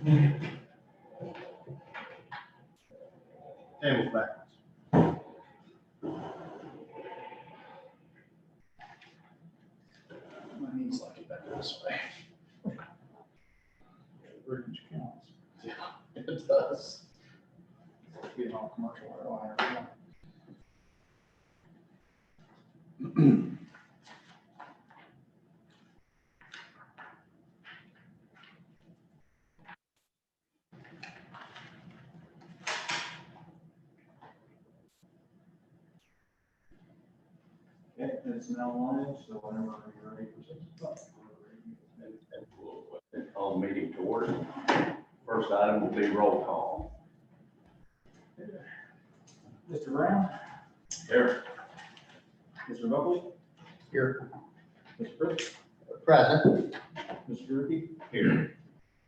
Tables backwards. My knees like it better this way. Bridge counts. Yeah, it does. Being all commercial airliner. Okay, it's now live, so whenever you're ready for And call the meeting to order. First item will be roll call. Mr. Brown? Here. Mr. Buckley? Here. Mr. Brooks? Present. Mr. Ruby? Here.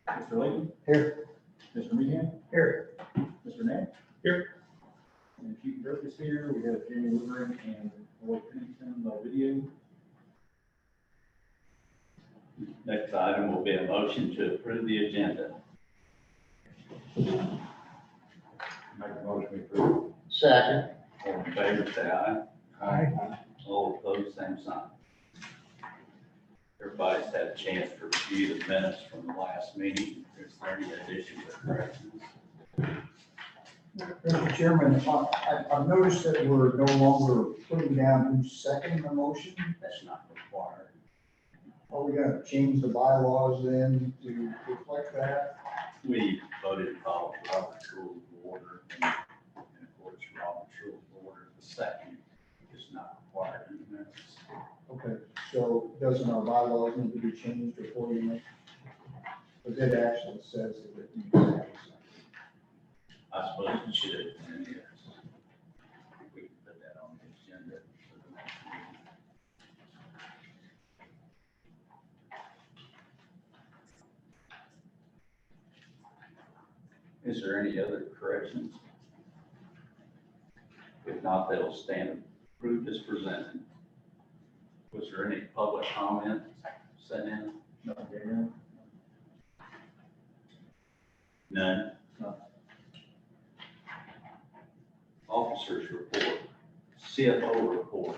Mr. Layton? Here. Mr. Meehan? Here. Mr. Knapp? Here. And Chief Brooks is here. We have Jamie Woodring and Lloyd Pennington by video. Next item will be a motion to approve the agenda. Make a motion to approve. Second. All in favor, say aye. Aye. All opposed, same sign. Everybody's had a chance to review the minutes from the last meeting. Is there any additions or corrections? Mr. Chairman, I've noticed that we're no longer putting down who's seconding the motion. That's not required. Are we gonna change the bylaws then to reflect that? We voted to follow Robert's Rules of Order, and of course, Robert's Rules of Order, the second is not required in the minutes. Okay, so doesn't our bylaws need to be changed accordingly? Because it actually says that it needs to be seconded. I suppose you should, and yes. We can put that on the agenda for the next meeting. Is there any other corrections? If not, they'll stand approved as presented. Was there any public comment sent in? No, Daniel? None. No. Officers report, CFO report.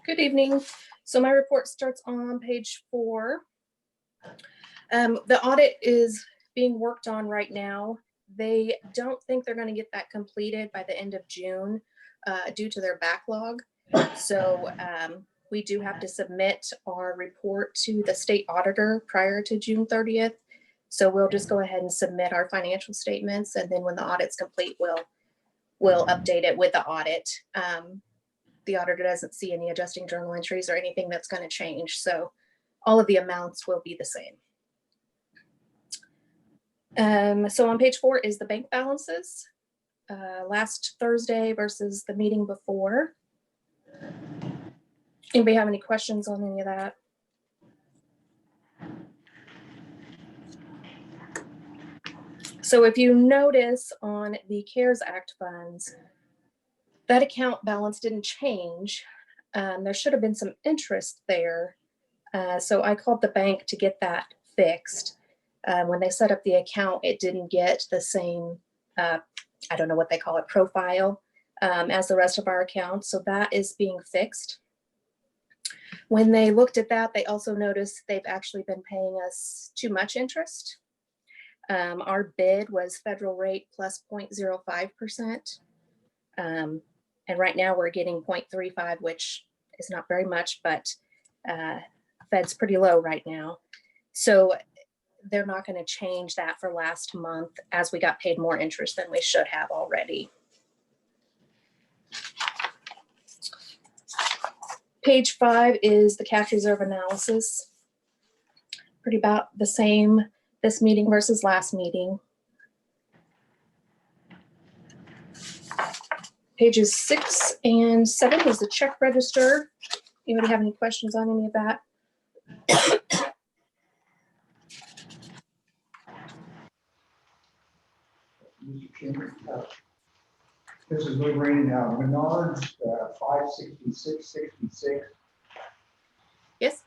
Good evening. So my report starts on page 4. The audit is being worked on right now. They don't think they're going to get that completed by the end of June due to their backlog. So we do have to submit our report to the state auditor prior to June 30th. So we'll just go ahead and submit our financial statements, and then when the audit's complete, we'll update it with the audit. The auditor doesn't see any adjusting journal entries or anything that's going to change. So all of the amounts will be the same. So on page 4 is the bank balances. Last Thursday versus the meeting before. Anybody have any questions on any of that? So if you notice on the CARES Act funds, that account balance didn't change. There should have been some interest there. So I called the bank to get that fixed. When they set up the account, it didn't get the same, I don't know what they call it, profile as the rest of our accounts. So that is being fixed. When they looked at that, they also noticed they've actually been paying us too much interest. Our bid was federal rate plus 0.05%. And right now we're getting 0.35, which is not very much, but Fed's pretty low right now. So they're not going to change that for last month as we got paid more interest than we should have already. Page 5 is the cash reserve analysis. Pretty about the same this meeting versus last meeting. Pages 6 and 7 is the check register. Anybody have any questions on any of that? Mr. Chairman, this is Lorraine, Menards, 566.66. Yes.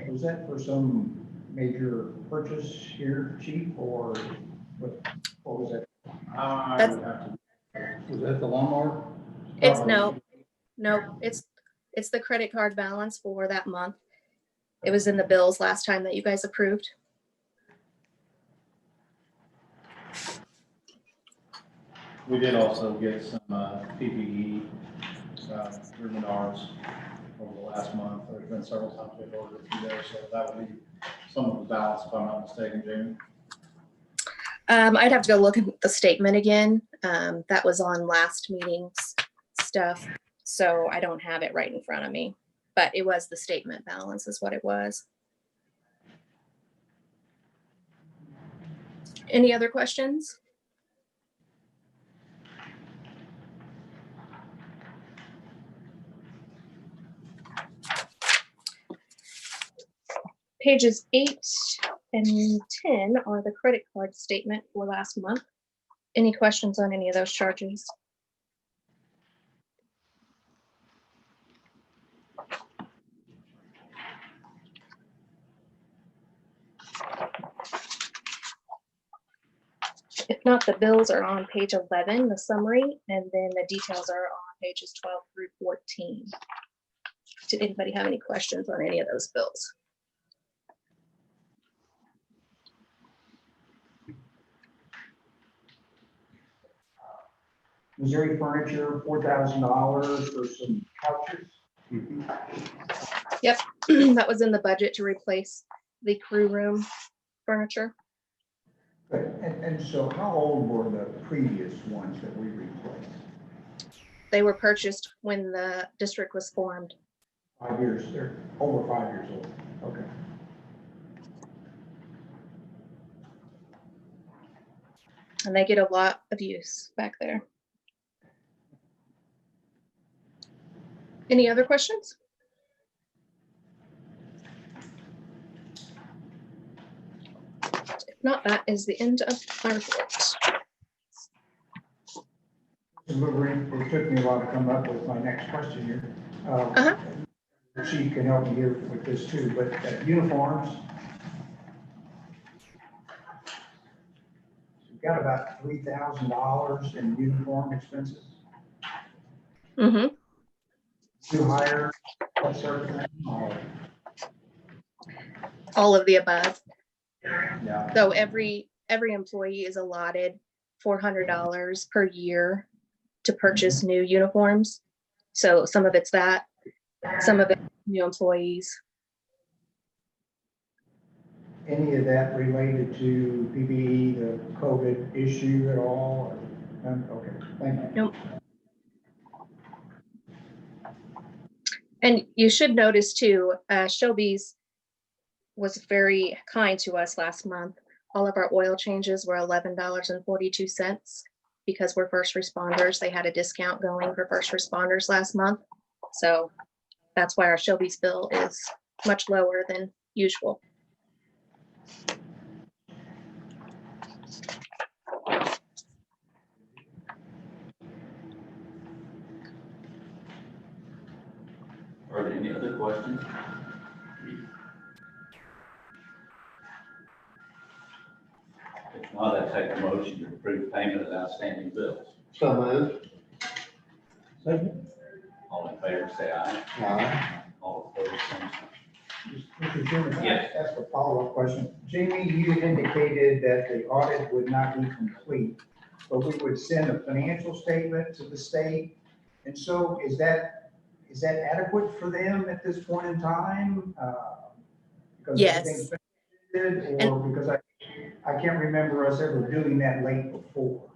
Was that for some major purchase here, chief, or what was that? I That's- would have to, Was that the lawnmower? It's no, it's the credit card balance for that month. It was in the bills last time that you guys approved. we did also get some PPE through Menards over the last month. There's been several times we've ordered a few there, so that would be some of the balance, if I'm not mistaken, Jamie. I'd have to go look at the statement again. That was on last meeting's stuff, so I don't have it right in front of me. But it was the statement balance is what it was. Any other questions? Pages 8 and 10 are the credit card statement for last month. Any questions on any of those charges? If not, the bills are on page 11, the summary, and then the details are on pages 12 through 14. Did anybody have any questions on any of those bills? Missouri Furniture, $4,000 for some couches. That was in the budget to replace the crew room furniture. And so how old were the previous ones that we replaced? They were purchased when the district was formed. 5 years, they're over 5 years old. Okay. And they get a lot of use back there. Any other questions? If not, that is the end of my report. It took me a while to come up with my next question here. Uh-huh. The chief can help me here with this too, but uniforms. We've got about $3,000 in uniform expenses. Mm-hmm. New hire, that sort of thing. All of the above. Yeah. So every employee is allotted $400 per year to purchase new uniforms. So some of it's that, some of it new employees. Any of that related to PPE, the COVID issue at all? Okay, thank you. Nope. And you should notice too, Shelby's was very kind to us last month. All of our oil changes were $11.42 because we're first responders. They had a discount going for first responders last month. So that's why our Shelby's bill is much lower than usual. Are there any other questions? If not, I take a motion to approve payment of outstanding bills. So moved. Second. All in favor, say aye. Aye. All opposed, same sign. Mr. Chairman, can I Yes. ask a follow-up question? Jamie, you indicated that the audit would not be complete, but we would send a financial statement to the state. And so is that adequate for them at this point in time? Because Yes. everything's been did, or because I can't remember us ever doing that late before.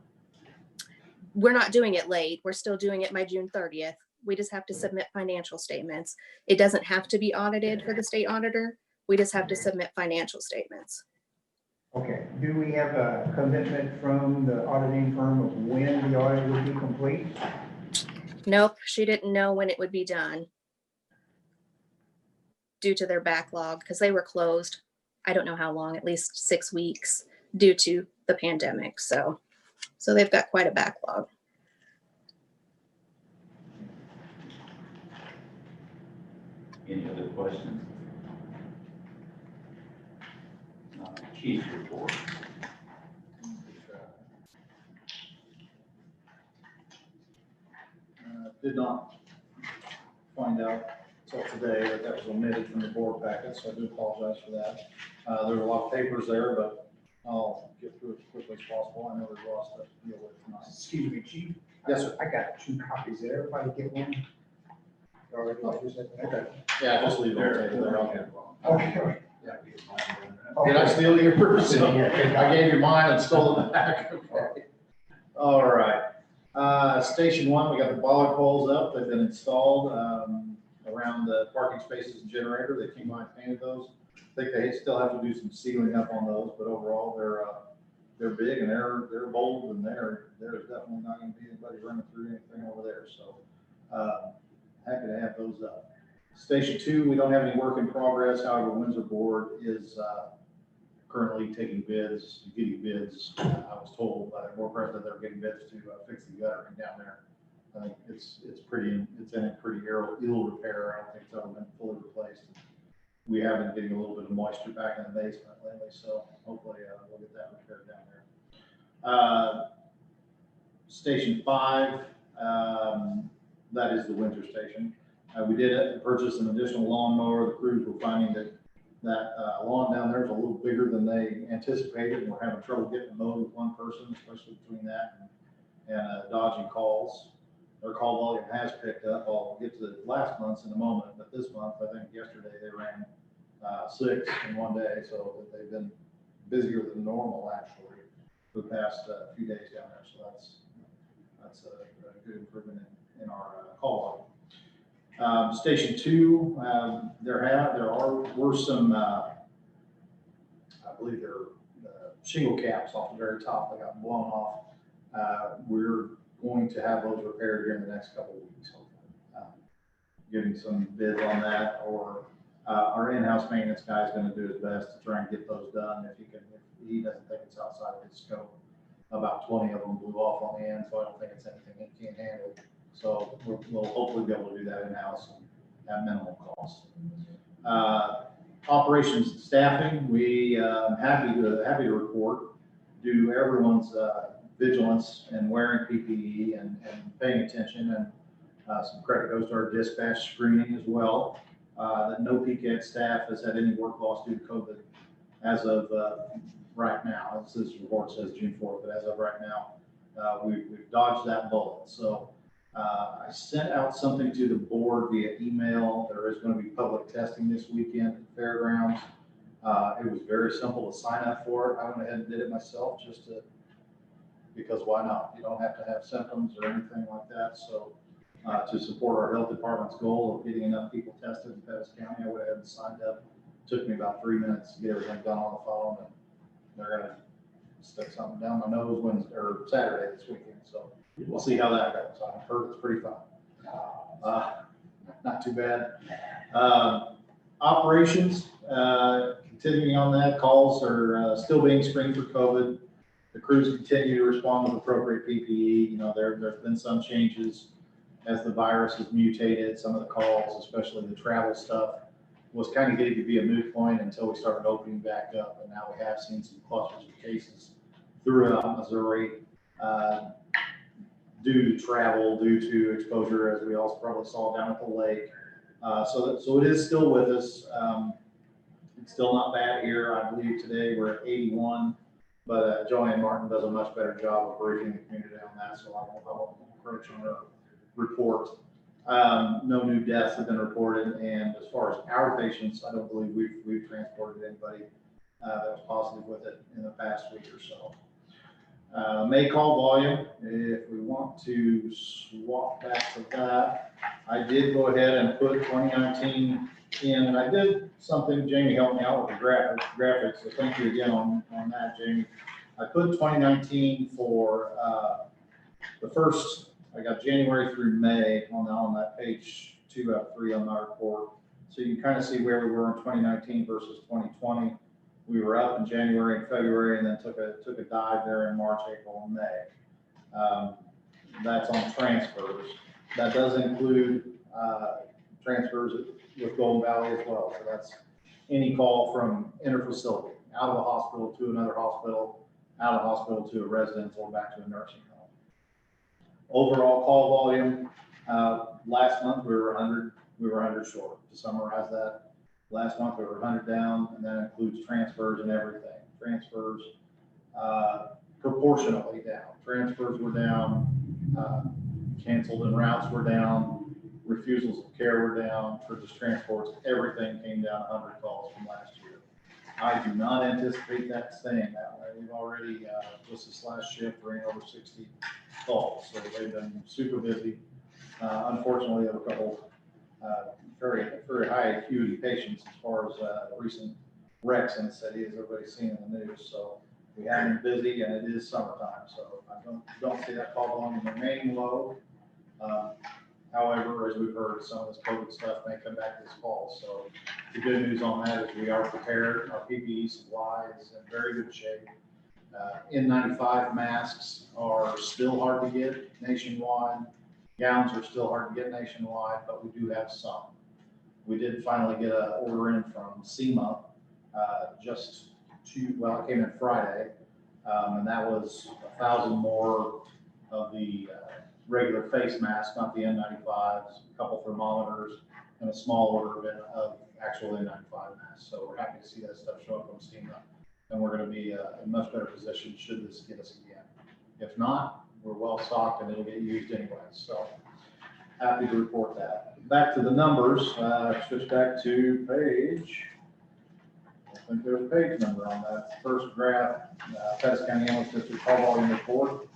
We're not doing it late. We're still doing it by June 30th. We just have to submit financial statements. It doesn't have to be audited for the state auditor. We just have to submit financial statements. Okay, do we have a commitment from the auditing firm of when the audit will be complete? Nope, she didn't know when it would be done due to their backlog because they were closed. I don't know how long, at least 6 weeks due to the pandemic. So they've got quite a backlog. Any other questions? Keith's report. Did not find out till today that that was omitted from the board packet, so I do apologize for that. There's a lot of papers there, but I'll get through it as quickly as possible. I know there's lots to deal with tonight. Excuse me, Chief. Yes, sir. I got 2 copies there. Everybody get one? Already, Okay. Yeah, just leave it on the table there. Okay. Did I steal your purse? I gave you mine and stole it back. Okay. All right. Station 1, we got the bollard poles up. They've been installed around the parking spaces and generator. They came by and painted those. I think they still have to do some sealing up on those, but overall they're big and they're bold, and there's definitely not going to be anybody running through anything over there. So happy to have those up. Station 2, we don't have any work in progress. However, Windsor Board is currently taking bids, getting bids. I was told by the board president they're getting bids to fix the guttering down there. I think it's in a pretty ill repair. I don't think it's ever been fully replaced. We have been getting a little bit of moisture back in the basement lately, so hopefully we'll get that repaired down there. Station 5, that is the winter station. We did purchase an additional lawnmower. The crews were finding that lawn down there is a little bigger than they anticipated, and we're having trouble getting it mowed with one person, especially between that and dodging calls. Their call volume has picked up. I'll get to the last month's in a moment, but this month, I think yesterday they ran 6 in one day, so they've been busier than normal actually for the past few days down there. So that's a good improvement in our call volume. Station 2, were some, I believe shingle caps off the very top that got blown off. We're going to have those repaired here in the next couple of weeks, hopefully. Getting some bids on that, or our in-house maintenance guy is going to do his best to try and get those done. If he doesn't think it's outside of his scope. About 20 of them blew off on the end, so I don't think it's anything he can't handle. So we'll hopefully be able to do that in-house at minimal cost. Operations and staffing, we happy to report, due to everyone's vigilance and wearing PPE and paying attention, and some credit goes to our dispatch screening as well, that no PCAD staff has had any work loss due to COVID as of right now. This report says June 4th, but as of right now, we've dodged that bullet. So I sent out something to the board via email. There is going to be public testing this weekend at the fairgrounds. It was very simple to sign up for it. I went ahead and did it myself because why not? You don't have to have symptoms or anything like that. So to support our health department's goal of getting enough people tested in Pettis County, I went ahead and signed up. It took me about 3 minutes to get everything done on the phone, and they're going to stick something down my nose Saturday this weekend. So we'll see how that goes. I've heard it's pretty fun. Not too bad. Operations, continuing on that, calls are still being screened for COVID. The crews continue to respond with appropriate PPE. You know, there's been some changes as the virus has mutated. Some of the calls, especially the travel stuff, was kind of getting to be a moot point until we started opening back up. And now we have seen some clusters of cases throughout Missouri due to travel, due to exposure, as we also probably saw down at the lake. So it is still with us. It's still not bad here. I believe today we're at 81, but Joanne Martin does a much better job of briefing the community on that, so I won't encroach on her report. No new deaths have been reported, and as far as our patients, I don't believe we've transported anybody that was positive with it in the past week or so. May call volume, if we want to swap back to that, I did go ahead and put 2019 in, and I did something, Jamie helped me out with the graphics, so thank you again on that, Jamie. I put 2019 for the first, I got January through May on that page 2 out of 3 on my report. So you can kind of see where we were in 2019 versus 2020. We were up in January and February, and then took a dive there in March, April, and May. That's on transfers. That does include transfers with Golden Valley as well. So that's any call from interfacility. out of the hospital to another hospital, out of the hospital to a residence or back to a nursing home. Overall call volume, last month we were 100 short. To summarize that, last month we were 100 down, and that includes transfers and everything. Transfers proportionately down. Transfers were down, canceled and routes were down, refusals of care were down, for just transports, everything came down 100 calls from last year. I do not anticipate that staying that way. We've already, just this last shift, ran over 60 calls, so they've been super busy. Unfortunately, there were a couple very, very high acuity patients as far as recent wrecks in the city, as everybody's seen in the news. So we have been busy, and it is summertime, so I don't see that call volume remaining low. However, as we've heard, some of this COVID stuff may come back this fall. So the good news on that is we are prepared. Our PPE supply is in very good shape. N95 masks are still hard to get nationwide. Gowns are still hard to get nationwide, but we do have some. We did finally get an order in from SEMA it came in Friday, and that was 1,000 more of the regular face masks, not the N95s, a couple thermometers, and a small order of actual N95 masks. So we're happy to see that stuff show up on SEMA, and we're going to be in a much better position should this get us again. If not, we're well stocked and it'll get used anyway. So happy to report that. Back to the numbers, switch back to page. I think there's a page number on that first graph, Pettis County Ambulance District call volume report.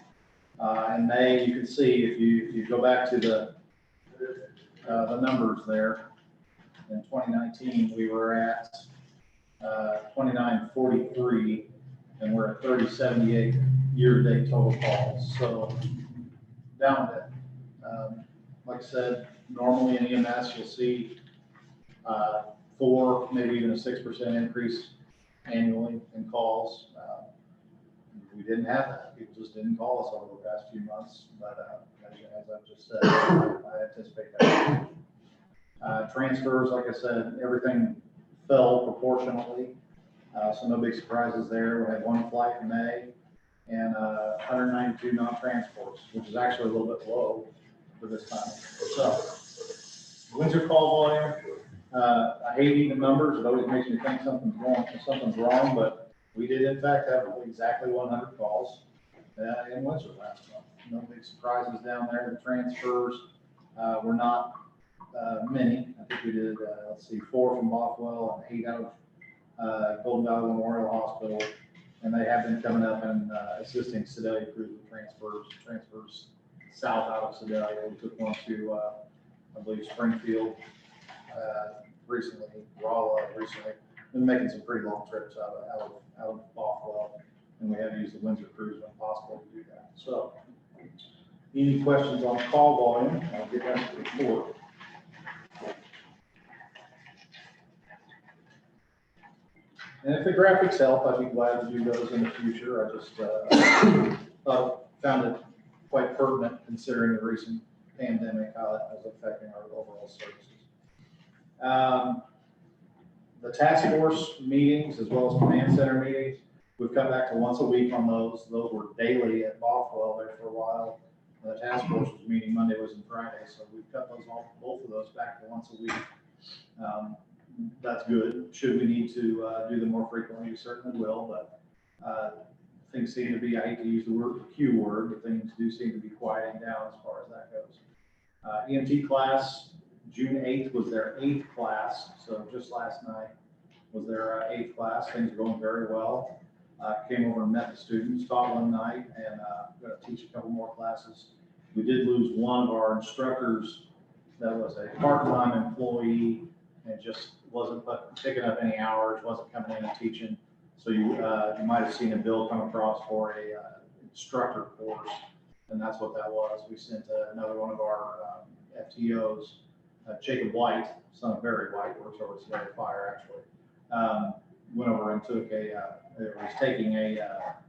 In May, you can see if you go back to the numbers there. In 2019, we were at 2943, and we're at 3078 year-to-date total calls. So down a bit. Like I said, normally in EMS, you'll see 4, maybe even a 6% increase annually in calls. We didn't have that. People just didn't call us over the past few months. But as I've just said, I anticipate that. Transfers, like I said, everything fell proportionally. So no big surprises there. We had 1 flight in May and 192 non-transports, which is actually a little bit low for this time. So Windsor call volume, I hate even numbers. It always makes me think something's wrong, but we did in fact have exactly 100 calls in Windsor last month. No big surprises down there. The transfers were not many. I think we did, 4 from Bothwell and 8 out of Golden Valley Memorial Hospital. And they have been coming up and assisting Sedalia crews with transfers south out of Sedalia. We took one to, I believe, Springfield recently, Rolla recently. Been making some pretty long trips out of Bothwell, and we have used the Windsor crews when possible to do that. So, any questions on call volume? I'll get back to the report. And if the graphics help, I'd be glad to do those in the future. I just found it quite pertinent considering the recent pandemic, how that was affecting our overall services. The task force meetings as well as command center meetings, we've come back to once a week on those. Those were daily at Bothwell there for a while. The task force was meeting Monday, and Friday, so we've cut both of those back to once a week. That's good. Should we need to do them more frequently, we certainly will, but things seem to be, I hate to use the Q word, but things do seem to be quieting down as far as that goes. EMT class, June 8th was their 8th class, so just last night was their 8th class. Things are going very well. Came over and met the students, taught one night, and going to teach a couple more classes. We did lose one of our instructors that was a part-time employee and just wasn't picking up any hours, wasn't coming in and teaching. So you might have seen a bill come across for a instructor course, and that's what that was. We sent another one of our FTOs, Jacob White, son of Barry White, works over at Sedalia Fire actually, went over and took was taking a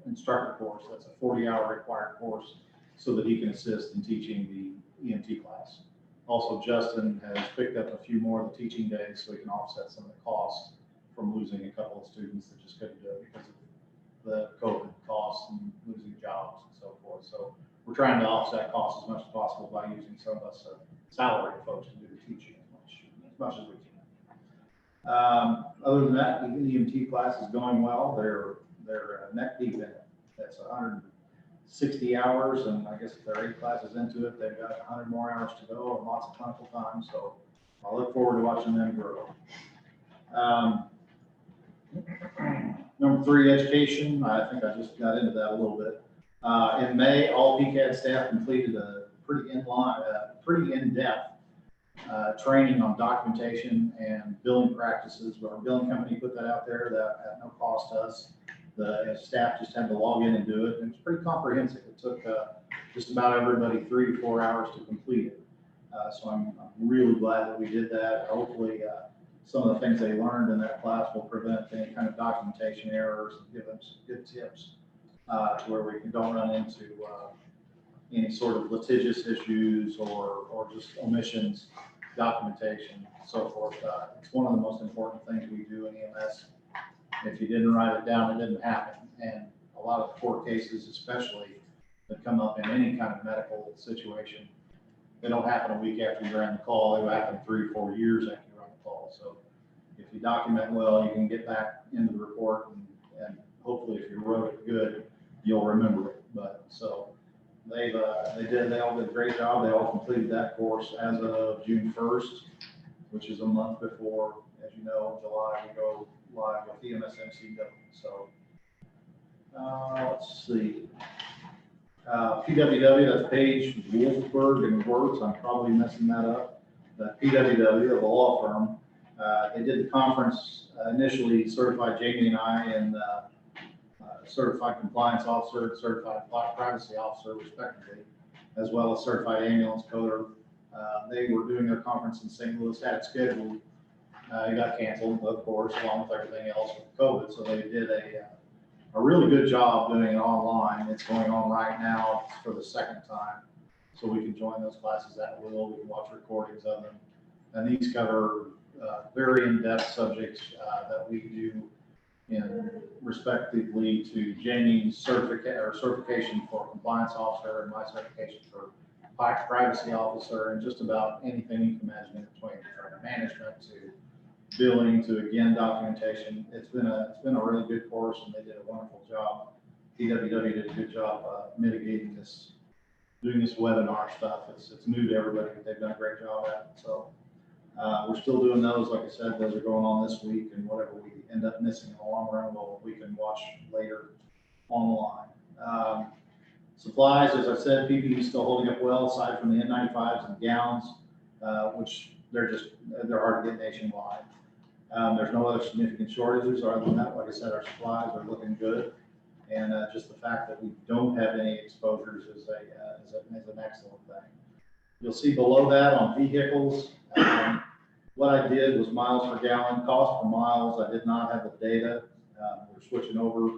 instructor course. That's a 40-hour required course so that he can assist in teaching the EMT class. Also, Justin has picked up a few more of the teaching days so he can offset some of the costs from losing a couple of students that just couldn't do it because of the COVID costs and losing jobs and so forth. So we're trying to offset costs as much as possible by using some of us salaried folks to do the teaching as much as we can. Other than that, the EMT class is going well. They're neck deep in it. That's 160 hours, and I guess if they're 8 classes into it, they've got 100 more hours to go and lots of clinical time. So I look forward to watching them grow. Number 3, education. I think I just got into that a little bit. In May, all PCAD staff completed a pretty in-depth training on documentation and billing practices. Our billing company put that out there that at no cost to us. The staff just had to log in and do it, and it's pretty comprehensive. It took just about everybody 3 to 4 hours to complete it. So I'm really glad that we did that. Hopefully, some of the things they learned in that class will prevent any kind of documentation errors and give them some good tips to where we don't run into any sort of litigious issues or just omissions, documentation, so forth. It's one of the most important things we do in EMS. If you didn't write it down, it didn't happen. And a lot of court cases, especially that come up in any kind of medical situation, they don't happen a week after you ran the call. They will happen 3 or 4 years after you run the call. So if you document well, you can get back into the report, and hopefully if you wrote it good, you'll remember it. But so they all did a great job. They all completed that course as of June 1st, which is a month before, as you know, July, we go live with EMS-MCW. So let's see. PWW, that's Page, Wolfberg, and Wertz. I'm probably messing that up. But PWW, the law firm, they did the conference initially, certified Jamie and I, and certified compliance officer, certified privacy officer, respectively, as well as certified ambulance coder. They were doing their conference in St. Louis, had it scheduled. It got canceled, of course, along with everything else with COVID. So they did a really good job doing it online. It's going on right now for the 2nd time. So we can join those classes at will. We can watch recordings of them. And these cover very in-depth subjects that we do in respectively to Jamie's certification for compliance officer and my certification for privacy officer, and just about anything you can imagine in between, from management to billing to, again, documentation. It's been a really good course, and they did a wonderful job. PWW did a good job mitigating this, doing this webinar stuff. It's new to everybody, but they've done a great job at it. So we're still doing those. Like I said, those are going on this week, and whatever we end up missing in the long run, we can watch later online. Supplies, as I said, PPE is still holding up well, aside from the N95s and gowns, which they're hard to get nationwide. There's no other significant shortages. Other than that, like I said, our supplies are looking good, and just the fact that we don't have any exposures is an excellent thing. You'll see below that on vehicles, what I did was miles per gallon, cost per miles. I did not have the data. We're switching over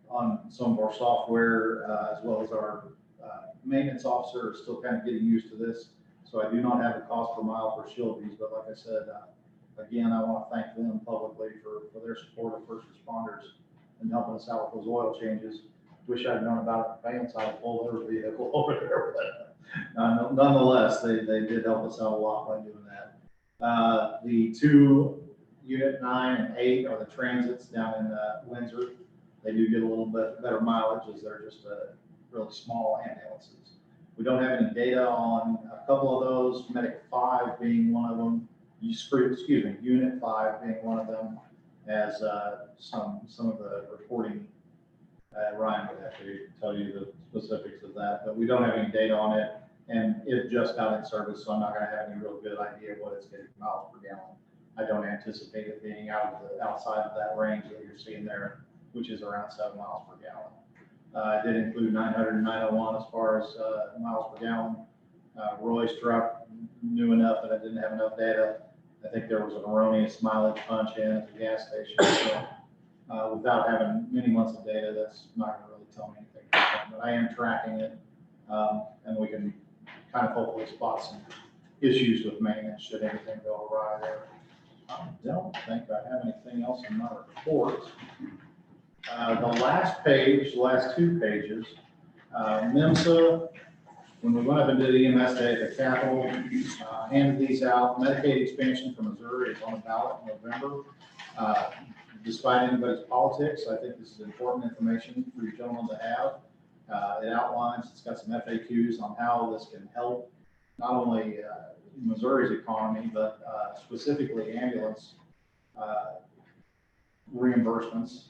on some of our software, as well as our maintenance officer is still kind of getting used to this. So I do not have the cost per mile for Shilby's, but like I said, again, I want to thank them publicly for their support of first responders and helping us out with those oil changes. Wish I'd known about it in advance. I'd pull their vehicle over there, but nonetheless, they did help us out a lot by doing that. The 2 Unit 9 and 8 are the transits down in Windsor. They do get a little bit better mileage, as they're just really small ambulances. We don't have any data on a couple of those, Medic 5 being one of them. Unit 5 being one of them, as some of the reporting. Ryan would have to tell you the specifics of that, but we don't have any data on it, and it just got in service, so I'm not going to have any real good idea of what it's getting miles per gallon. I don't anticipate it being outside of that range that you're seeing there, which is around 7 miles per gallon. I did include 900 and 901 as far as miles per gallon. Roy's truck, new enough that I didn't have enough data. I think there was an erroneous mileage punch in at the gas station. So without having many months of data, that's not going to really tell me anything. But I am tracking it, and we can kind of hopefully spot some issues with maintenance should anything go awry there. I don't think I have anything else in my report. The last page, the last two pages, MIMSA, when we went up and did EMS day at the Capitol, handed these out. Medicaid expansion for Missouri is on the ballot in November. Despite anybody's politics, I think this is important information for you gentlemen to have. It outlines, it's got some FAQs on how this can help not only Missouri's economy, but specifically ambulance reimbursements.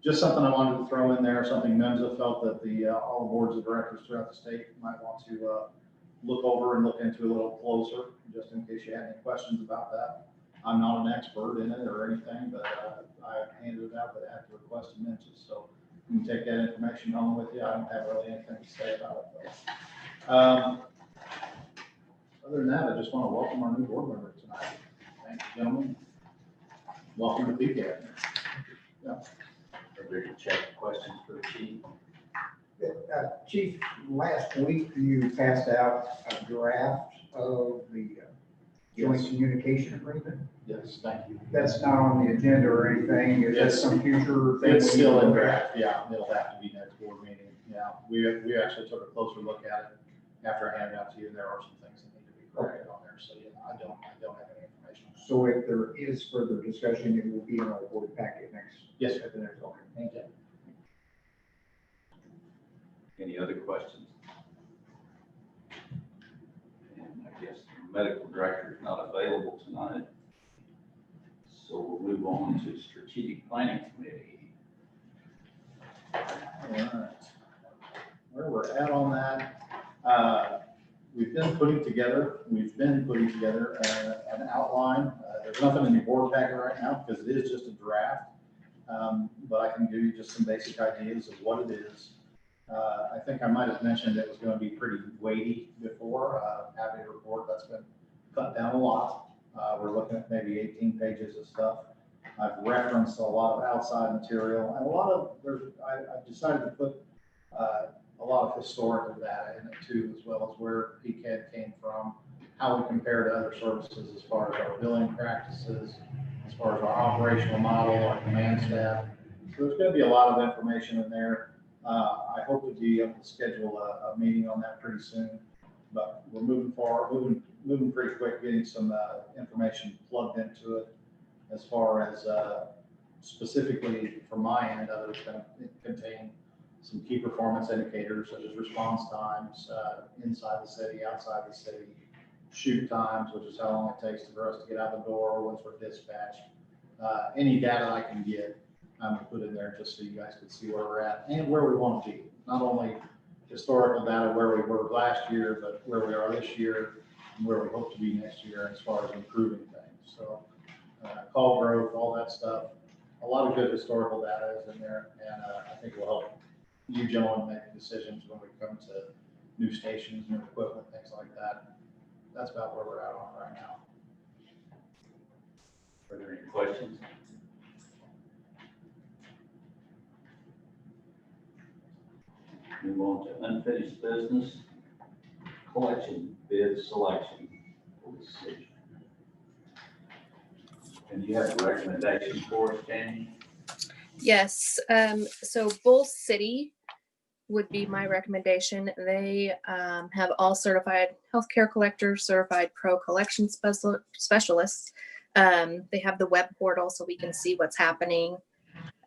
Just something I wanted to throw in there, something MEMSA felt that all the boards of directors throughout the state might want to look over and look into a little closer, just in case you had any questions about that. I'm not an expert in it or anything, but I handed it out, but I have to request a mention, so you can take that information home with you. I don't have really anything to say about it, though. Other than that, I just want to welcome our new board member tonight. Thank you, gentlemen. Welcome to PCAD. Yeah. Everybody check questions for the chief. Chief, last week you passed out a draft of the joint Yes. communication agreement. Yes, thank you. That's not on the agenda or anything. Is that Yes. some future thing? It's we still need to in look at? draft, yeah, it'll have to be next board meeting, yeah. We actually took a closer look at it after I handed it out to you, and there are some things that need to be corrected on there, so, yeah, I don't have any information. So if there is further discussion, it will be in our board packet next. Yes. At the next, okay. Thank you. Any other questions? And I guess the medical director is not available tonight. So we'll move on to strategic planning committee. All right. Where we're at on that, we've been putting together an outline. There's nothing in your board packet right now because it is just a draft. But I can give you just some basic ideas of what it is. I think I might have mentioned it was going to be pretty weighty before. Happy to report that's been cut down a lot. We're looking at maybe 18 pages of stuff. I've referenced a lot of outside material and I've decided to put a lot of historical data in it too, as well as where PCAD came from, how we compare to other services as far as our billing practices, as far as our operational model, our command staff. So there's going to be a lot of information in there. I hope to be able to schedule a meeting on that pretty soon, but we're moving forward, moving pretty quick, getting some information plugged into it as far as specifically from my end, it's going to contain some key performance indicators such as response times inside the city, outside the city, shoot times, which is how long it takes for us to get out the door once we're dispatched. Any data I can get, I'm gonna put in there just so you guys can see where we're at and where we want to be. Not only historical data where we were last year, but where we are this year and where we hope to be next year as far as improving things. So call growth, all that stuff. A lot of good historical data is in there, and I think it will help you gentlemen make decisions when we come to new stations, new equipment, things like that. That's about where we're at on right now. Are there any questions? Move on to unfinished business, collection bid selection for the city. And you have a recommendation for us, Jamie? Yes, so Bull City would be my recommendation. They have all certified healthcare collectors, certified pro collection specialists. They have the web portal so we can see what's happening.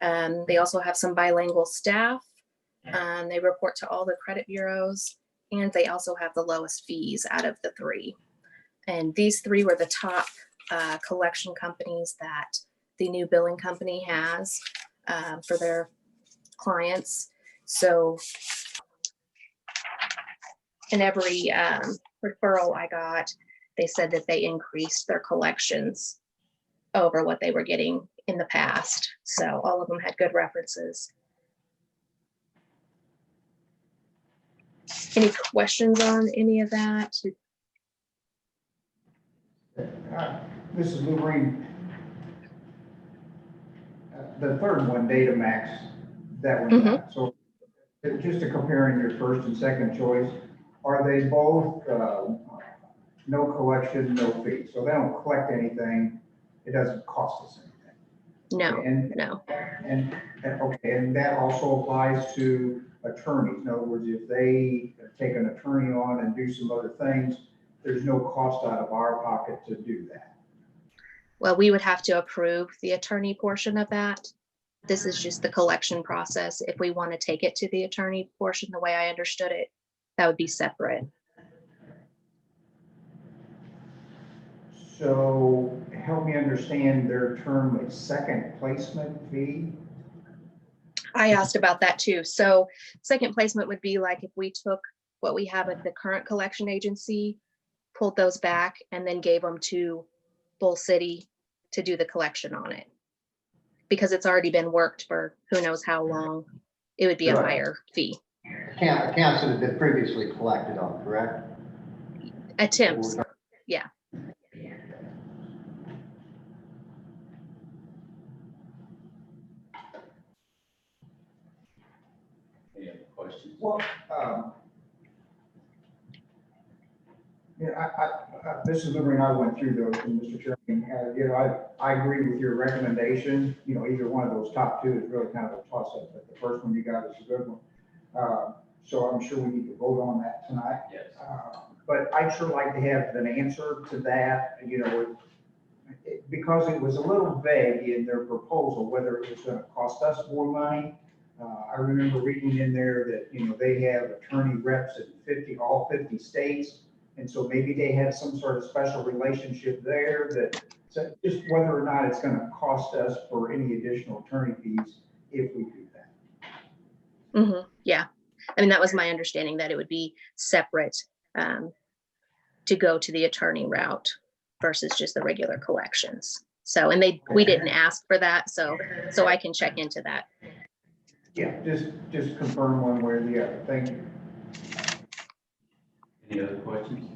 They also have some bilingual staff. They report to all the credit bureaus, and they also have the lowest fees out of the three. And these three were the top collection companies that the new billing company has for their clients. So in every referral I got, they said that they increased their collections over what they were getting in the past. So all of them had good references. Any questions on any of that? This is Lou Green. The third one, Data Max, that one. Mhm. So just to comparing your first and second choice, are they both no collection, no fee. So they don't collect anything. It doesn't cost us anything. No, And, no. okay, and that also applies to attorneys. In other words, if they take an attorney on and do some other things, there's no cost out of our pocket to do that. Well, we would have to approve the attorney portion of that. This is just the collection process. If we want to take it to the attorney portion, the way I understood it, that would be separate. So help me understand their term of second placement fee. I asked about that too. So second placement would be like if we took what we have at the current collection agency, pulled those back and then gave them to Bull City to do the collection on it. Because it's already been worked for who knows how long, it would be a Right. higher fee. Accounts that have been previously collected on, correct? Attempts, yeah. Any other questions? Well, this is the reason I went through those, and Mr. Chairman, I agree with your recommendation. Either one of those top two is really kind of a toss-up, but the first one you got is a good one. So I'm sure we need to vote on that tonight. Yes. But I'd sure like to have an answer to that, because it was a little vague in their proposal, whether it was gonna cost us more money. I remember reading in there that, they have attorney reps in all 50 states. And so maybe they have some sort of special relationship there so just whether or not it's gonna cost us for any additional attorney fees if we do that. Yeah. I mean, that was my understanding, that it would be separate to go to the attorney route versus just the regular collections. So, and we didn't ask for that, so I can check into that. Yeah, just confirm one way or the other. Thank you. Any other questions?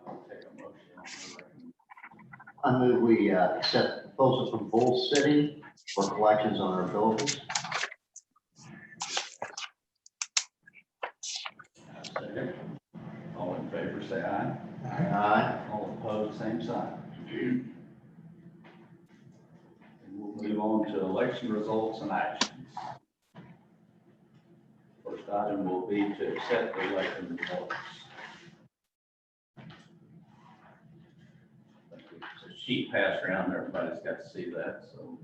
I'll take a motion on the recommendation. I move we accept proposal from Bull City for collections on our billables. Second. All in favor, say aye. Aye. All opposed, same sign. And we'll move on to election results and actions. First item will be to accept the election results. There's a sheet passed around, everybody's got to see that, so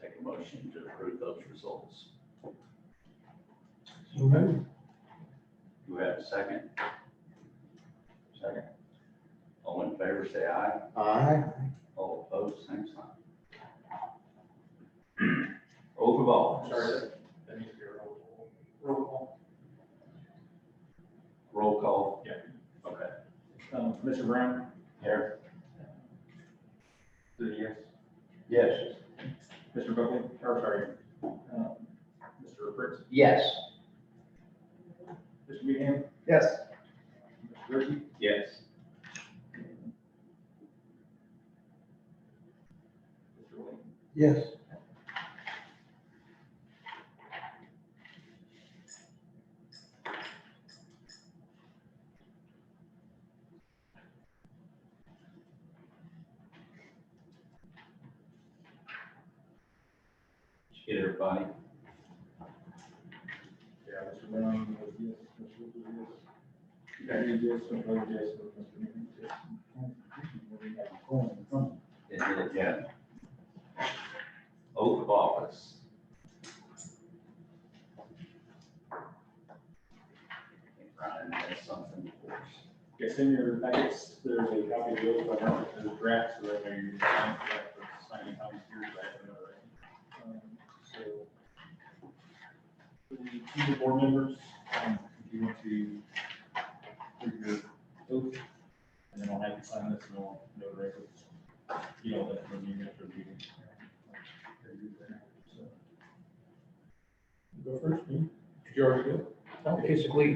take a motion to approve those results. Do we have a second? Second. All in favor, say aye. Aye. All opposed, same sign. Oath of office. Sorry, that needs to be a roll call. Roll call. Yeah. Okay. Mr. Brown? Here. Yes. Yes. Mr. Buckley, Mr. Fritz? Yes. Mr. Meehan? Yes. Mr. Ritchie? Yes. Mr. Williams? Yes. Get everybody. Yeah, Mr. Brown was yes, Mr. Ritchie was yes. Gary, yes, Mr. Miller, yes, Mr. Meehan, yes. Did it again. Oath of office. Ryan has something for us. Yes, in your packets, there's a copy of the oath, I marked it as draft, so that way you can sign that for signing time here, I have another. So, for the two board members, if you want to do your oath, and then I'll have you sign this, and I'll know the records. You know, that from you after the meeting. So, go first, Dean. Did you already do it? Basically,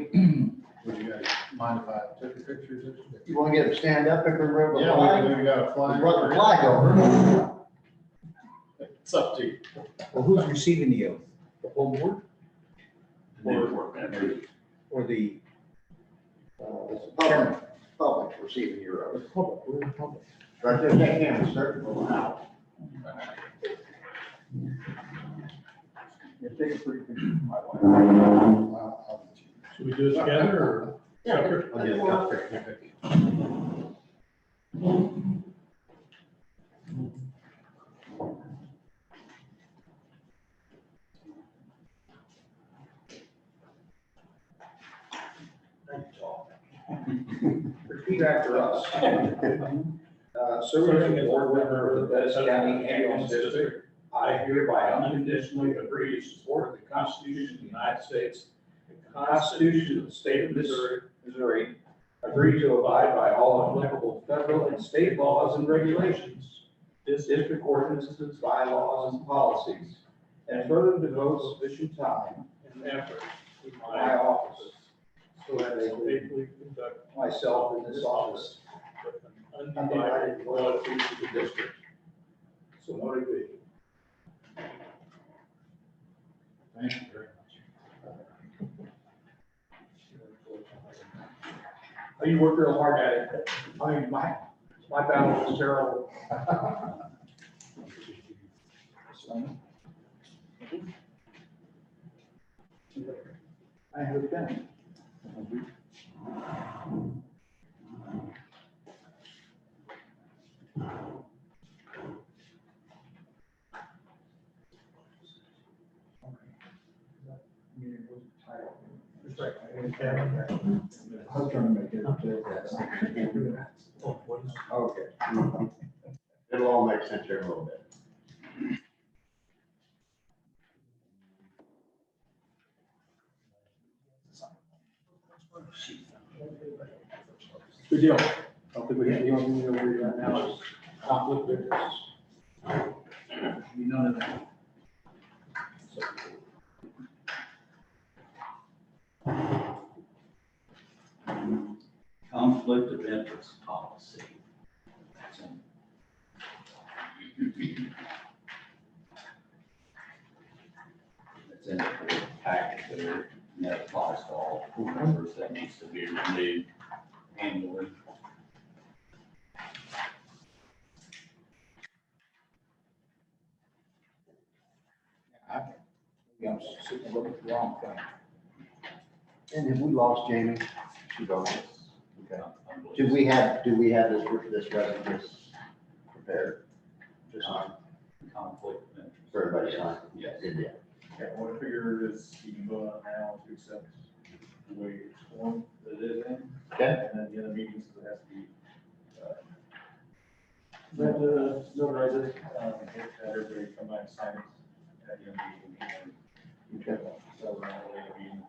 Would you guys mind if I took the pictures? You want to get them stand up if we're real? Yeah, we got a flag. Brought the flag over. It's up to you. Well, who's receiving the oath? The whole board New board members. or the It's public, public receiving your oath. public? We're the public. Right there, that camera's starting to go out. If they pretty good, my wife. Should we do it together or? I'll get it up there. Repeat after us. Serving as board member of the Bettis County Ambulance District, I hereby unconditionally agree to support the Constitution of the United States, the Constitution of the State of Missouri, agree to abide by all applicable federal and state laws and regulations, district ordinances, bylaws, and policies, and further devote sufficient time and effort in my office so that I may faithfully conduct myself in this office with an undivided loyalty to the district. So motivated. Thank you very much. You work real hard at it. I mean, my battle was terrible. I have a pen. I was trying to make it. Okay. It'll all make sense here in a little bit. Good deal. I don't think we have, you don't need to know where you're at now. It's conflict of interest. None of that. Conflict of interest policy. It's in the board packet there, and that applies to all board members, that needs to be renewed annually. I'm sitting and looking at the wrong thing. And have we lost Jamie? She's gone. Okay. Do we have this resolution prepared? Just Conflict of interest. for everybody to sign? Yes. Yeah. Yeah, what I figure is you can vote on it now to accept the way it's formed that it is in. Okay. And then the other meetings, it has to be, notarize it, have everybody come by and sign it at your meeting. Okay. So we're not really a meeting.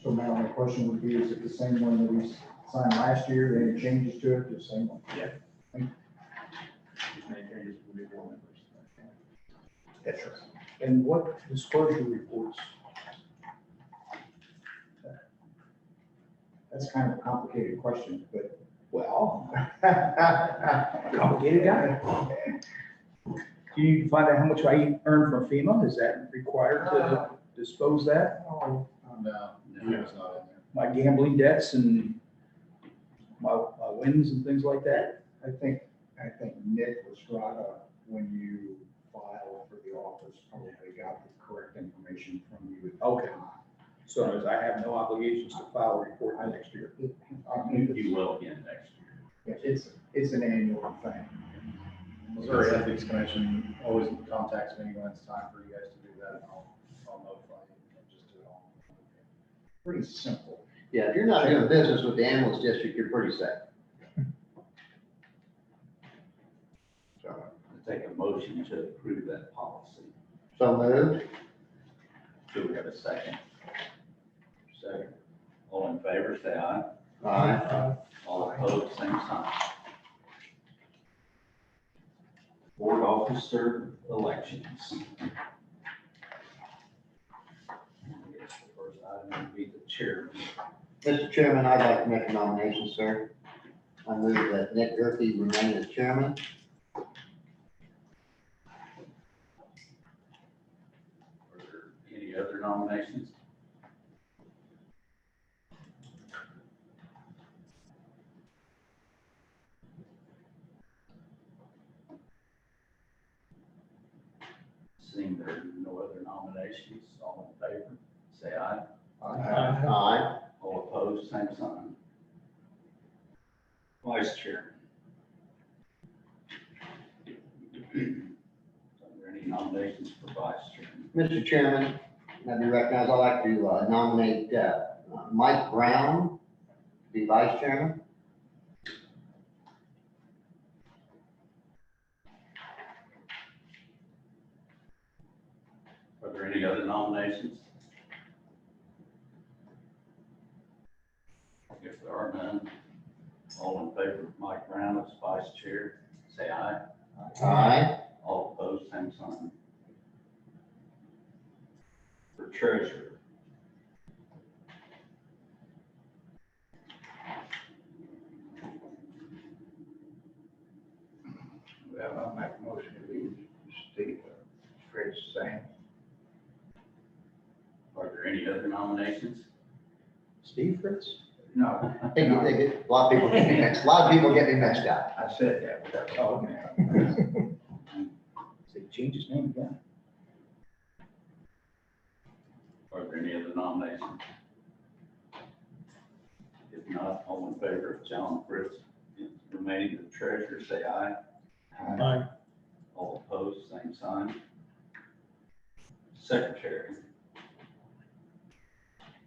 So now my question would be, is it the same one that we signed last year, any changes to it, the same one? Just make changes to the board members. That's right. And what disclosure reports? That's kind of a complicated question, but, well. Complicated guy. Do you find out how much I earn from FEMA? Is that required to dispose that? No, it's not in there. My gambling debts and my wins and things like that? I think Nick Estrada, when you filed for the office, probably got the correct information from you. Okay. So I have no obligations to file a report next year. You will again next year. It's an annual thing. Missouri Ethics Commission always contacts me when it's time for you guys to do that, and I'll notify you and just do it all. Pretty simple. Yeah, if you're not doing business with the ambulance district, you're pretty safe. So, I take a motion to approve that policy. so moved. Do we have a second? Second. All in favor, say aye. Aye. All opposed, same sign. Board officer elections. I guess the first item would be the chair. Mr. Chairman, I'd like to make a nomination, sir. I move that Nick Gerke remain as chairman any other nominations? Seeing there are no other nominations, all in favor, say aye. Aye. All opposed, same sign. Vice Chair. Are there any nominations for Vice Chair? Mr. Chairman, let me recognize, I'd like to nominate Mike Brown to be vice chairman. Are there any other nominations? If there are none, all in favor of Mike Brown as Vice Chair, say aye. Aye. All opposed, same sign. For Treasurer. Well, I'll make a motion to leave Steve Fritz same. Are there any other nominations? Steve Fritz? No, They get, a lot of people get me mixed, a lot of people get me mixed up. I said that, but that's all, man. So change his name again. Are there any other nominations? If not, all in favor of John Fritz remaining the treasurer, say aye. Aye. All opposed, same sign. Secretary.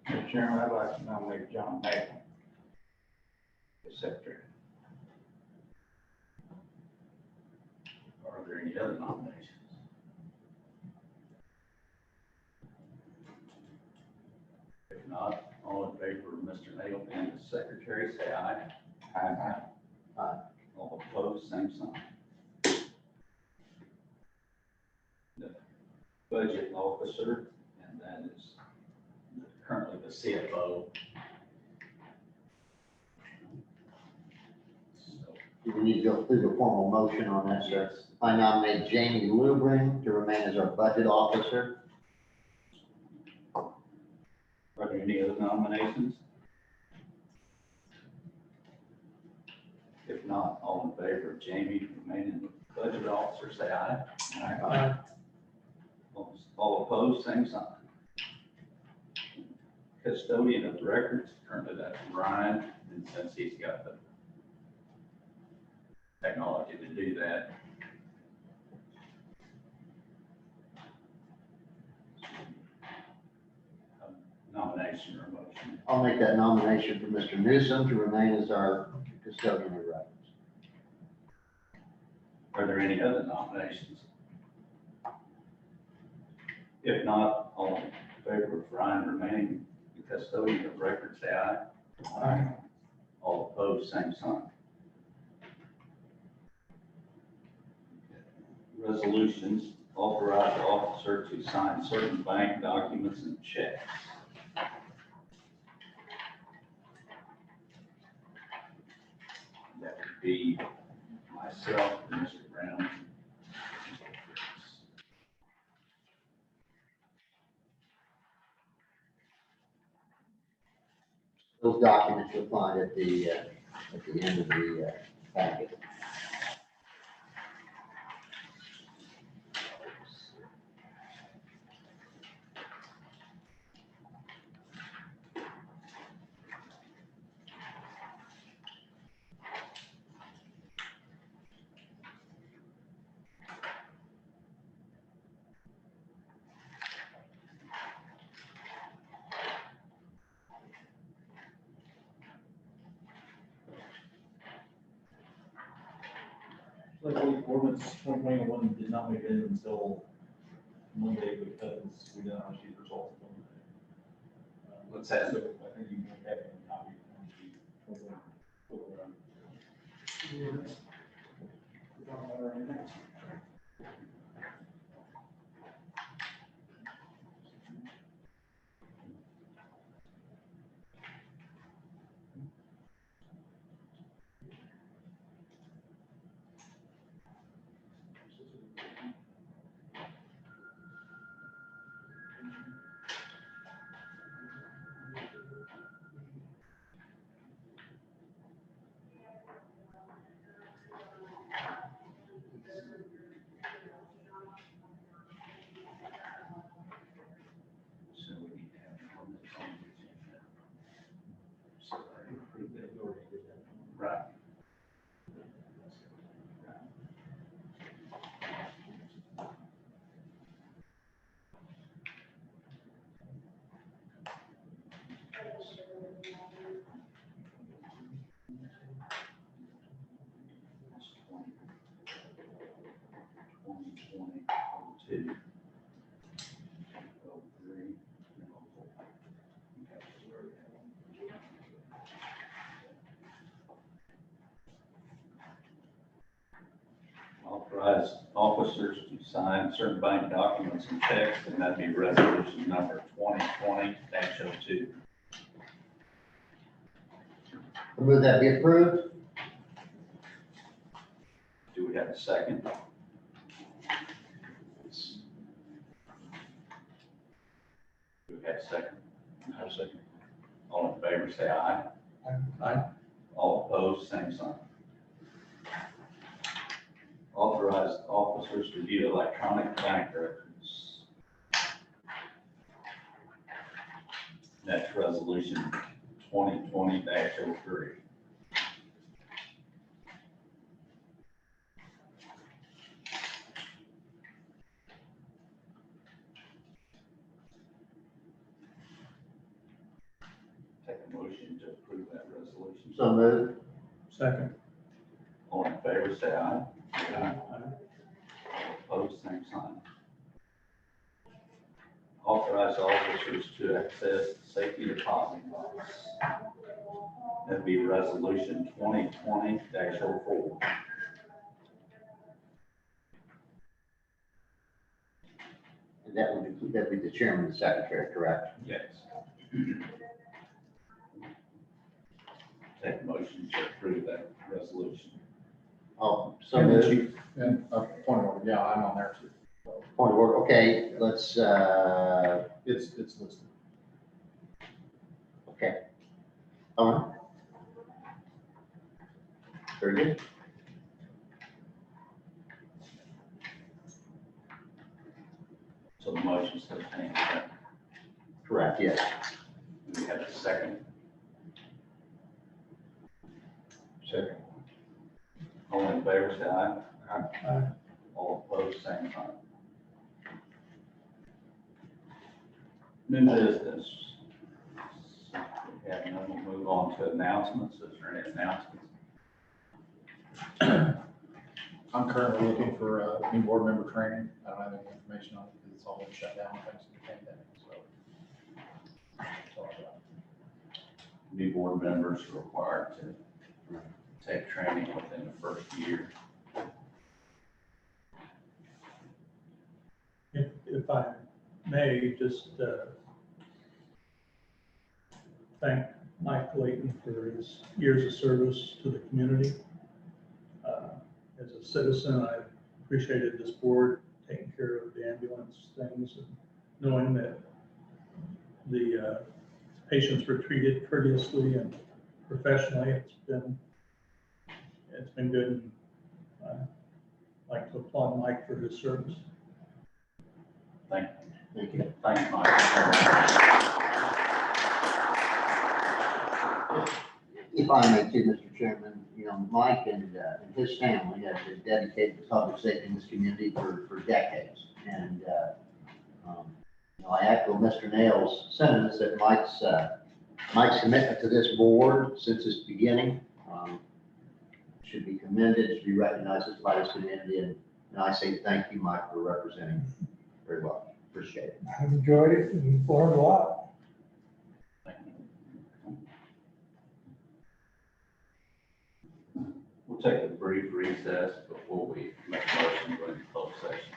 Mr. Chairman, I'd like to nominate John Mackey as secretary. Are there any other nominations? If not, all in favor of Mr. Nail being the secretary, say aye. Aye. All opposed, same sign. The budget officer, and that is currently the CFO. So, Do we need to go through the formal motion on that, sir? yes. I nominate Jamie Lubrin to remain as our budget officer. Are there any other nominations? If not, all in favor of Jamie remaining the budget officer, say aye. Aye. All opposed, same sign. Custodian of the records, currently that's Ryan, and since he's got the technology to do that. Nomination or motion. I'll make that nomination for Mr. Newsom to remain as our custodian of records. Are there any other nominations? If not, all in favor of Ryan remaining the custodian of records, say aye. Aye. All opposed, same sign. Resolutions authorize the officer to sign certain bank documents and checks. That would be myself and Mr. Brown. Those documents you'll find at the end of the packet. Like the ordinance 2021 did not make it in until Monday because we did not receive results on Monday. What's that? So I think you can have a copy of the. authorize officers to sign certain bank documents and checks, and that'd be resolution number 2020-02. Move that be approved. Do we have a second? Do we have a second? Have a second. All in favor, say aye. Aye. All opposed, same sign. Authorize officers to view electronic bank records. Next resolution 2020-03. Take a motion to approve that resolution. So moved. Second. All in favor, say aye. Aye. Opposed, same sign. Authorize officers to access safety deposit box. That'd be resolution 2020-04. And that'd be the chairman and secretary, correct? Yes. Take a motion to approve that resolution. Oh, so And the moved. chief, and, point of order, yeah, I'm on there too. Point of order. Okay, let's, It's listed. okay. All right. Very good. So the motion still stands. Right? Correct, yes. Do we have a second? Second. All in favor, say aye. Aye. All opposed, same sign. New business. We have none, we'll move on to announcements. Is there any announcements? I'm currently looking for new board member training. I don't have any information on it because it's all been shut down thanks to the pandemic, so. That's all I got. New board members are required to take training within the first year. If I may, just thank Mike Layton for his years of service to the community. As a citizen, I appreciated this board taking care of the ambulance things and knowing that the patients were treated courteously and professionally. It's been good. And I'd like to applaud Mike for his service. Thank Thank you. you. Thanks, Mike. If I may too, Mr. Chairman, Mike and his family have been dedicated to public safety in this community for decades. And, I echo Mr. Nail's sentiments that Mike's commitment to this board since its beginning should be commended, should be recognized by this community. And I say thank you, Mike, for representing very well. Appreciate it. I've enjoyed it and learned a lot. We'll take a brief recess before we make a motion to go into closed session.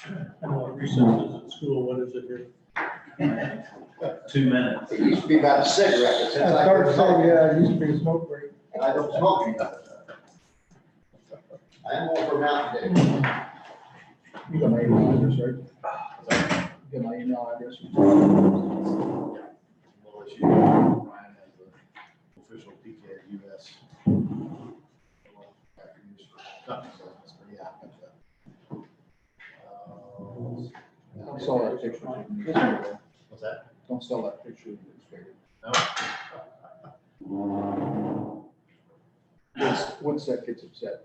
I know what recess is at school. What is it here? 2 minutes. It used to be about a cigarette. But since I quit smoking, it used to be a smoke break. I don't smoke anymore. I am more for Mountain Dew. You got my email address, right? You got my email address? We'll let you know, Ryan, as the official PCAD US. After use for company business, but yeah, I got that. Don't sell that picture. to the newspaper. What's that? Don't sell that picture to the newspaper. No. Once that gets upset.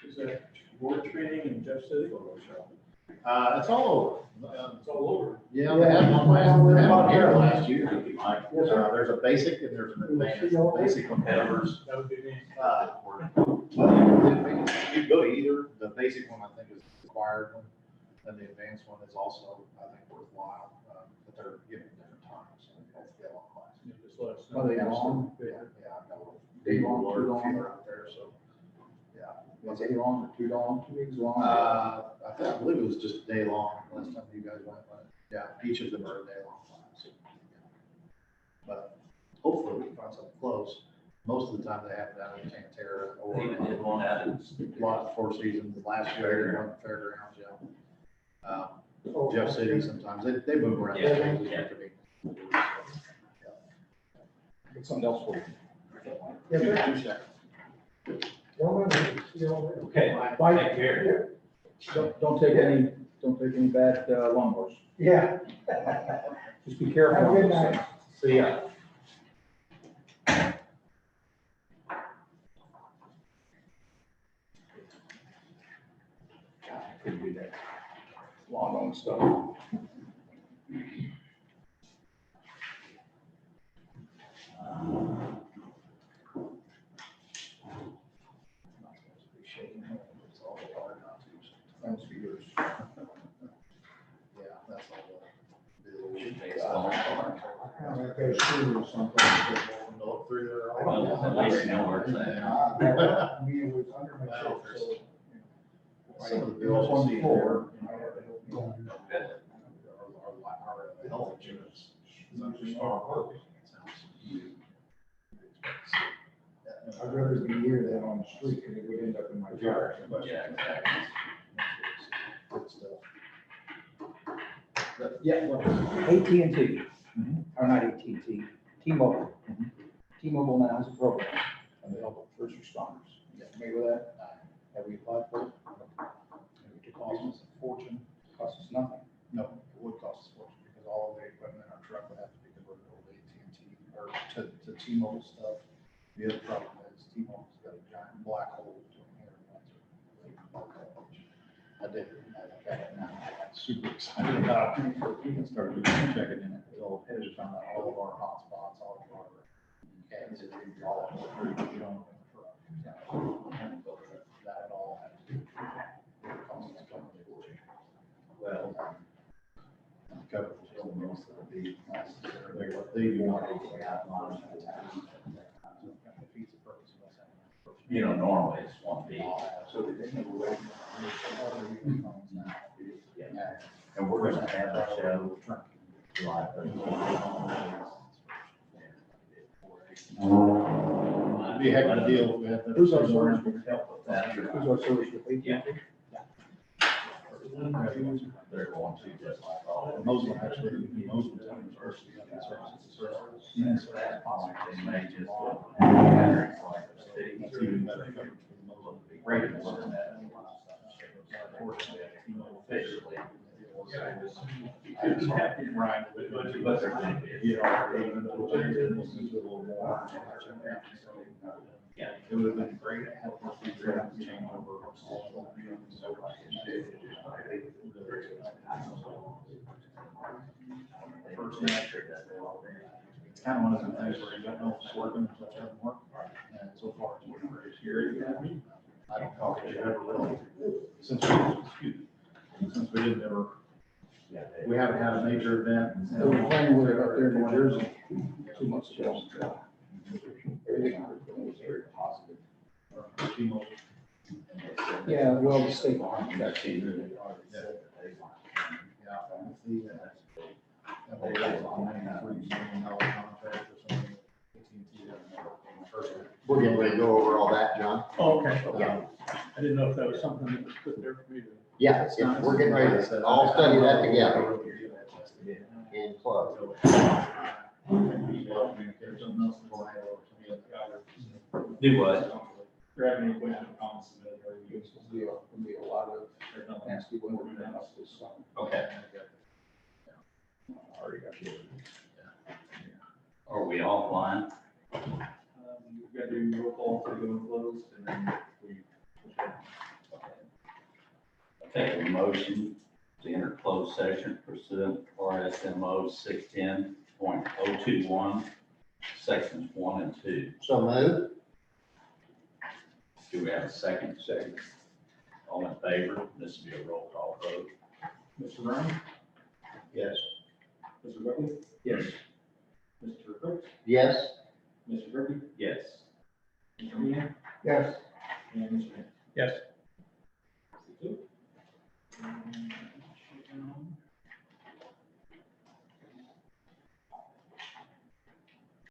Is that board training in Jeff City? It's all over. It's all over. Yeah, we had one here last year. Thank you, Mike. There's a basic and there's an advanced. The basic one covers. That would be me. You go to either. The basic one, I think, is the required one, and the advanced one is also, I think, worthwhile. but they're given different times. That's the yellow class. You just let us know. Are they long? Yeah, I've got a little. Day long, too long? feeder out there, so, yeah. Was it long or too long, 2 weeks long? I believe it was just a day long last time you guys went, but yeah, each of them are a day long class. But hopefully we can find something close. Most of the time they have it down in Tantera or Even did one out in. a lot of Four Seasons, last year, they were on the fairgrounds, yeah. Jeff City sometimes, they move around. Yeah, It's yeah. pretty- Get something else for you. Okay, Bye. take care. Don't take any bad lawnmowers. Yeah. Just be careful. Have a good night. See ya. Couldn't do that. Lawn mowing stuff. Thanks for yours. Yeah, that's all. Should take a long car. Like a shoe or something. Look through there. I don't know. At least you know where it's at. Me, it was under my Well, shirt, so. Some of the It bills was on you the see floor. there, our health insurance is under Star. I'd rather be near that on the street, because it would end up in my car. Yeah, exactly. Good stuff. But, yeah, well, AT&T, or not AT&T, T-Mobile. T-Mobile now has a program on the help of first responders. You familiar with that? Have we applied for it? it costs us a fortune. Costs us nothing. No, it would cost us a fortune because all of the equipment in our truck would have to be converted over to AT&T or to T-Mobile stuff. The other problem is T-Mobile's got a giant black hole between here and Windsor. I did, I got it now. I'm super excited about it. I started checking in it. It'll found out all of our hotspots, all of our, all of our, that all has to do. Well, coverage is still most of the necessary. They do not have lines in town. Defeats the purpose of us having. You know, normally it's one beat. So they didn't have a way. And we're gonna have a show live. It'd be a heck of a deal if we had. Who's our service? Help with that. Who's our service with AT&T? Yeah. They're going to just like all. Mosley actually, Mosley University, services. Yes, that's fine. They may just. Like the city. That's even better coverage for the Mosley. Ratings and that. Unfortunately, T-Mobile Officially. Right. But they're gonna be. Yeah, even though we'll change it, we'll do a little more. Yeah. It would have been great to have this figure out and change over. First night, it's kind of one of the things where you don't know if it's working, so it doesn't work. And so far, it's working great here. I don't know if it ever really, since we didn't ever, we haven't had a major event. They were playing with it up there in New Jersey 2 months ago. Everything was very positive. T-Mobile. Yeah, well, the state line. Yeah. They got a $93 million contract or something. We're getting ready to go over all that, John. Oh, okay. Yeah. I didn't know if that was something that was put there for me to. Yeah, we're getting ready to all study that together in close. Do what? Grab any question or comments. There'll be a lot of nasty weather coming up this summer. Okay. Already got you. Are we offline? We've got to do roll call to go and close and then we. Take a motion to enter closed session pursuant to RSMO 610.021, sections 1 and 2. So move. Do we have a second? Second. All in favor? This will be a roll call vote. Mr. Brown? Yes. Mr. Buckley? Yes. Mr. Cook? Yes, Mr. Kirby? Yes. Mr. Meehan? Yes, And Mr. Henry? Yes. 6-2.